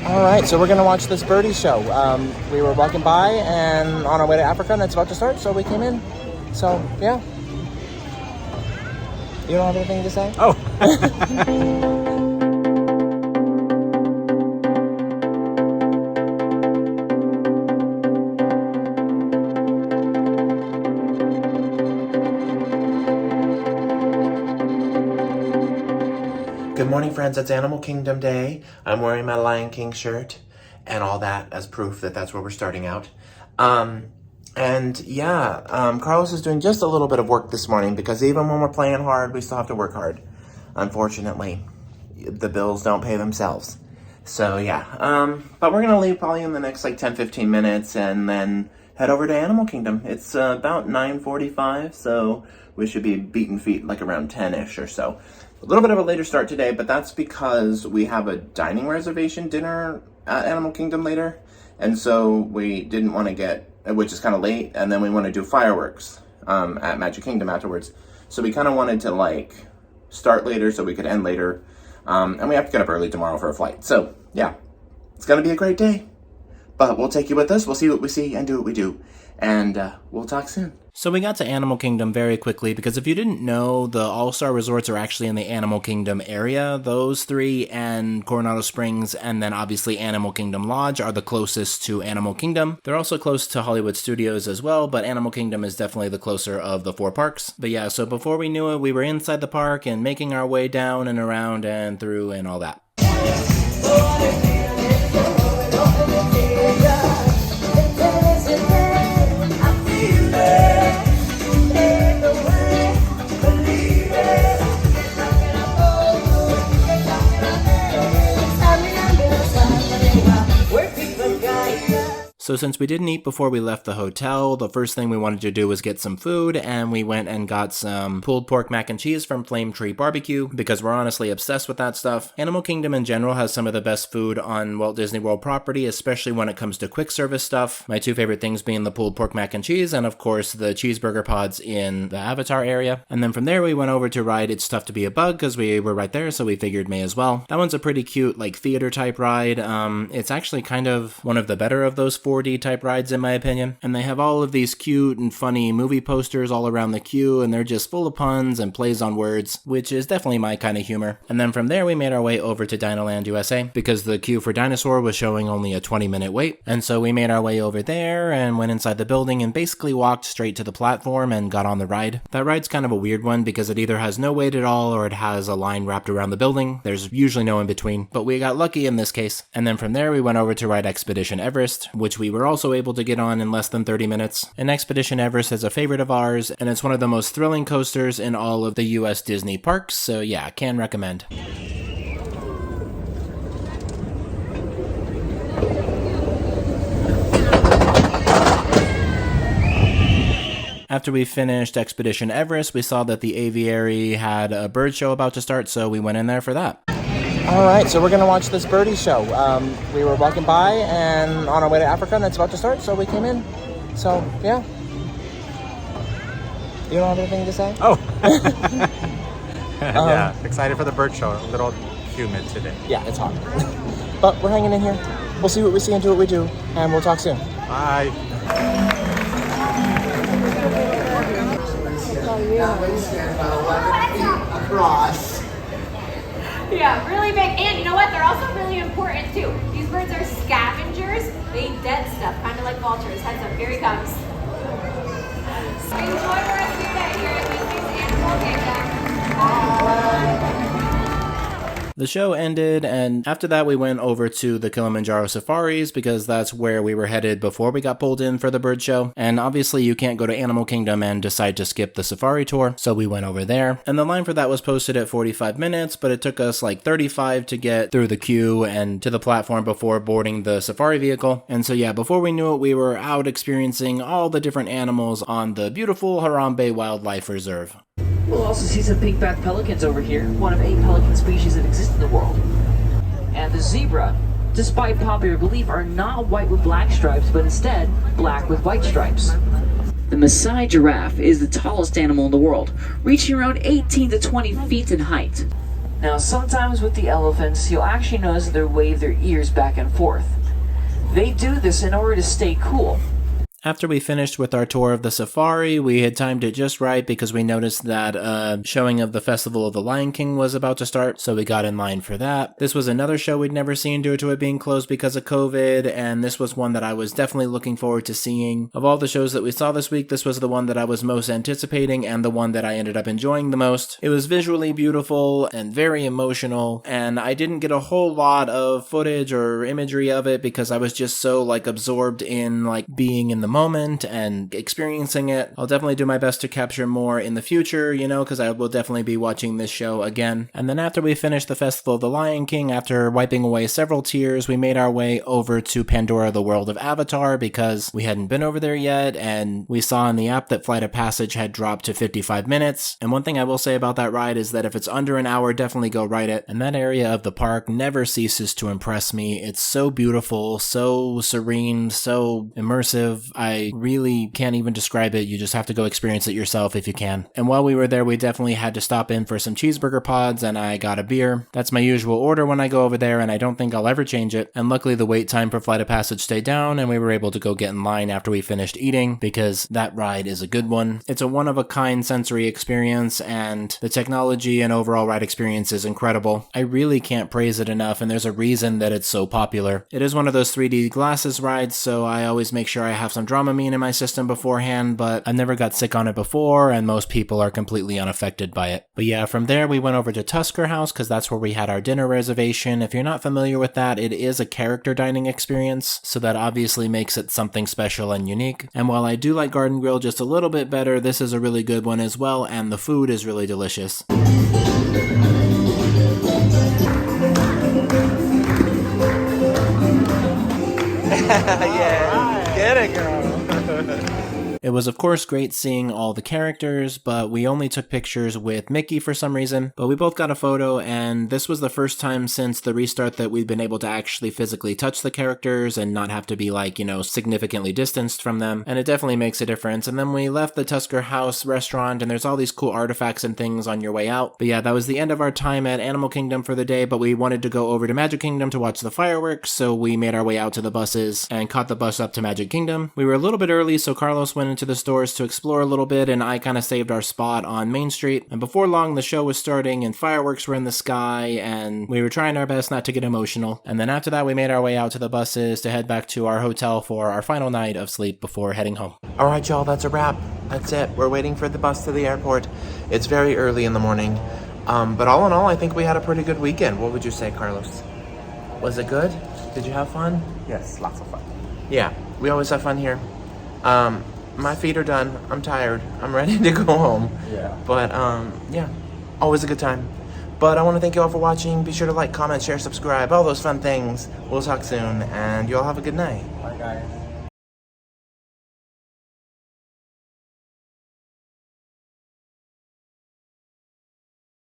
All right, so we're going to watch this birdie show. We were walking by and on our way to Africa, and it's about to start, so we came in. So, yeah. You don't have anything to say? Oh. Good morning, friends. It's Animal Kingdom Day. I'm wearing my Lion King shirt and all that as proof that that's where we're starting out. Carlos is doing just a little bit of work this morning because even when we're playing hard, we still have to work hard. Unfortunately, the bills don't pay themselves. So, yeah. But we're going to leave probably in the next, 10-15 minutes and then head over to Animal Kingdom. It's about 9:45, so we should be beating feet around 10-ish or so. A little bit of a later start today, but that's because we have a dining reservation dinner at Animal Kingdom later. And so we didn't want to get, which is kind of late, and then we want to do fireworks at Magic Kingdom afterwards. So we kind of wanted to start later so we could end later. And we have to get up early tomorrow for a flight. So yeah, it's going to be a great day. But we'll take you with us. We'll see what we see and do what we do. And we'll talk soon. So we got to Animal Kingdom very quickly because if you didn't know, the All-Star Resorts are actually in the Animal Kingdom area. Those three and Coronado Springs and then obviously Animal Kingdom Lodge are the closest to Animal Kingdom. They're also close to Hollywood Studios as well, but Animal Kingdom is definitely the closer of the four parks. But yeah, so before we knew it, we were inside the park and making our way down and around and through and all that. So since we didn't eat before we left the hotel, the first thing we wanted to do was get some food, and we went and got some pulled pork mac and cheese from Flame Tree Barbecue, because we're honestly obsessed with that stuff. Animal Kingdom in general has some of the best food on Walt Disney World property, especially when it comes to quick service stuff. My two favorite things being the pulled pork mac and cheese, and of course the cheeseburger pods in the Avatar area. And then from there we went over to ride It's Tough to Be a Bug, because we were right there, so we figured may as well. That one's a pretty cute, theater type ride. It's actually kind of one of the better of those 4D type rides in my opinion, and they have all of these cute and funny movie posters all around the queue, and they're just full of puns and plays on words, which is definitely my kind of humor. And then from there we made our way over to Dinoland USA because the queue for Dinosaur was showing only a 20-minute wait, and so we made our way over there and went inside the building and basically walked straight to the platform and got on the ride. That ride's kind of a weird one because it either has no wait at all or it has a line wrapped around the building. There's usually no in between, but we got lucky in this case. And then from there we went over to ride Expedition Everest, which we were also able to get on in less than 30 minutes. And Expedition Everest is a favorite of ours, and it's one of the most thrilling coasters in all of the US Disney parks, so yeah, can recommend. After we finished Expedition Everest, we saw that the aviary had a bird show about to start, so we went in there for that. All right, so we're going to watch this birdie show. We were walking by and on our way to Africa, and it's about to start, so we came in. So, yeah. You don't have anything to say? Oh. Yeah, excited for the bird show. A little humid today. Yeah, it's hot. But we're hanging in here. We'll see what we see and do what we do, and we'll talk soon. Bye. Across. Yeah, really big. And you know what? They're also really important too. These birds are scavengers. They eat dead stuff, kind of like vultures. Heads up, here he comes. So enjoy the rest of your day here at Disney's Animal Kingdom. Bye. The show ended, and after that we went over to the Kilimanjaro Safaris because that's where we were headed before we got pulled in for the bird show. And obviously you can't go to Animal Kingdom and decide to skip the safari tour, so we went over there. And the line for that was posted at 45 minutes, but it took us 35 to get through the queue and to the platform before boarding the safari vehicle. And so yeah, before we knew it, we were out experiencing all the different animals on the beautiful Harambe Wildlife Reserve. We'll also see some pink-backed pelicans over here, one of 8 pelican species that exist in the world. And the zebra, despite popular belief, are not white with black stripes, but instead black with white stripes. The Maasai giraffe is the tallest animal in the world, reaching around 18 to 20 feet in height. Now, sometimes with the elephants, you'll actually notice that they wave their ears back and forth. They do this in order to stay cool. After we finished with our tour of the safari, we had timed it just right because we noticed that showing of the Festival of the Lion King was about to start, so we got in line for that. This was another show we'd never seen due to it being closed because of COVID, and this was one that I was definitely looking forward to seeing. Of all the shows that we saw this week, this was the one that I was most anticipating and the one that I ended up enjoying the most. It was visually beautiful and very emotional, and I didn't get a whole lot of footage or imagery of it because I was just so absorbed in being in the moment and experiencing it. I'll definitely do my best to capture more in the future, because I will definitely be watching this show again. And then after we finished the Festival of the Lion King, after wiping away several tears, we made our way over to Pandora, the world of Avatar, because we hadn't been over there yet, and we saw in the app that Flight of Passage had dropped to 55 minutes. And one thing I will say about that ride is that if it's under an hour, definitely go ride it. And that area of the park never ceases to impress me. It's so beautiful, so serene, so immersive. I really can't even describe it. You just have to go experience it yourself if you can. And while we were there, we definitely had to stop in for some cheeseburger pods, and I got a beer. That's my usual order when I go over there, and I don't think I'll ever change it. And luckily the wait time for Flight of Passage stayed down, and we were able to go get in line after we finished eating, because that ride is a good one. It's a one-of-a-kind sensory experience, and the technology and overall ride experience is incredible. I really can't praise it enough, and there's a reason that it's so popular. It is one of those 3D glasses rides, so I always make sure I have some Dramamine in my system beforehand, but I never got sick on it before, and most people are completely unaffected by it. But yeah, from there we went over to Tusker House because that's where we had our dinner reservation. If you're not familiar with that, it is a character dining experience, so that obviously makes it something special and unique. And while I do like Garden Grill just a little bit better, this is a really good one as well, and the food is really delicious. Yeah, get it, girl. It was of course great seeing all the characters, but we only took pictures with Mickey for some reason. But we both got a photo, and this was the first time since the restart that we've been able to actually physically touch the characters and not have to be significantly distanced from them. And it definitely makes a difference. And then we left the Tusker House restaurant, and there's all these cool artifacts and things on your way out. But yeah, that was the end of our time at Animal Kingdom for the day, but we wanted to go over to Magic Kingdom to watch the fireworks, so we made our way out to the buses and caught the bus up to Magic Kingdom. We were a little bit early, so Carlos went into the stores to explore a little bit, and I kind of saved our spot on Main Street. And before long, the show was starting and fireworks were in the sky, and we were trying our best not to get emotional. And then after that, we made our way out to the buses to head back to our hotel for our final night of sleep before heading home. Alright y'all, that's a wrap. That's it. We're waiting for the bus to the airport. It's very early in the morning. But all in all, I think we had a pretty good weekend. What would you say, Carlos? Was it good? Did you have fun? Yes, lots of fun. Yeah, we always have fun here. My feet are done. I'm tired. I'm ready to go home. Yeah. But, yeah, always a good time. But I want to thank you all for watching. Be sure to like, comment, share, subscribe, all those fun things. We'll talk soon, and you all have a good night. Bye, guys.